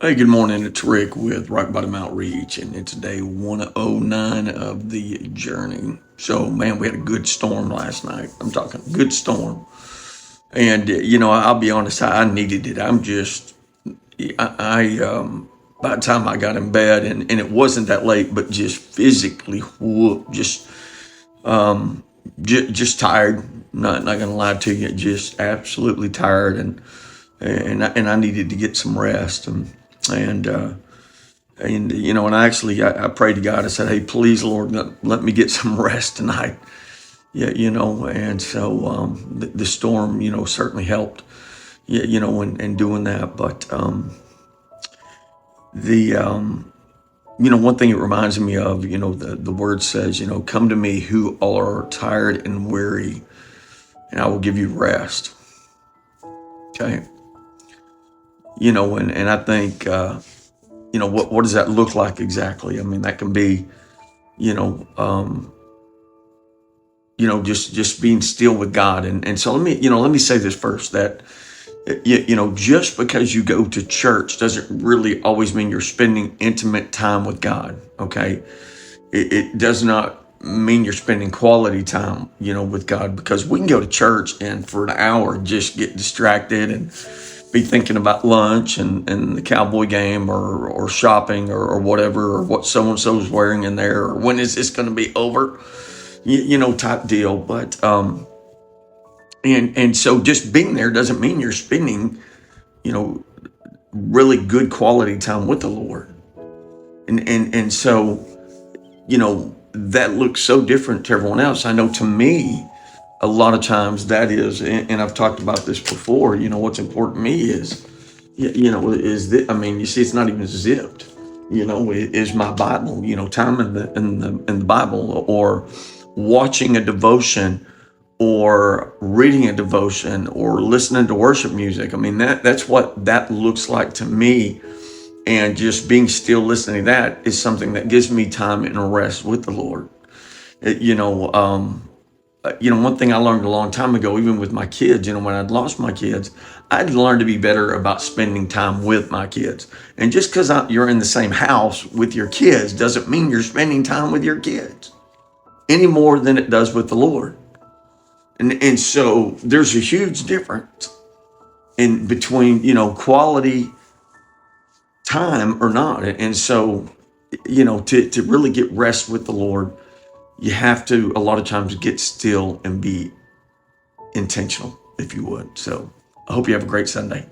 Hey, good morning. It's Rick with Rock Bottom Outreach, and it's day 109 of the journey. So, man, we had a good storm last night. I'm talking good storm. And, I'll be honest, I needed it. By the time I got in bed, and it wasn't that late, but just physically whoop, just tired. Not gonna lie to you, just absolutely tired, and I needed to get some rest, and and I prayed to God. I said, "Hey, please, Lord, let me get some rest tonight." Yeah, and so the storm, certainly helped. Yeah, in doing that, but the one thing it reminds me of, the word says, "Come to me who are tired and weary, and I will give you rest." Okay, and I think, what does that look like exactly? I mean, that can be, you know, um, just being still with God. And so let me say this first, that, just because you go to church doesn't really always mean you're spending intimate time with God. Okay. It does not mean you're spending quality time, with God, because we can go to church and for an hour just get distracted and be thinking about lunch and the Cowboy game or shopping or whatever, or what so-and-so's wearing in there, or when is this going to be over, type deal. But, and so just being there doesn't mean you're spending, you know, really good quality time with the Lord. And so, that looks so different to everyone else. I know to me, a lot of times that is, and I've talked about this before, what's important to me is, is that, I mean, you see, it's not even zipped, is my Bible, time in the Bible, or watching a devotion, or reading a devotion, or listening to worship music. I mean, that's what that looks like to me. And just being still listening to that is something that gives me time and rest with the Lord. It- you know, um, One thing I learned a long time ago, even with my kids, when I'd lost my kids, I'd learned to be better about spending time with my kids. And just because you're in the same house with your kids doesn't mean you're spending time with your kids any more than it does with the Lord. And so there's a huge difference in between, quality time or not. And so, to really get rest with the Lord, you have to, a lot of times, get still and be intentional, if you would. So I hope you have a great Sunday.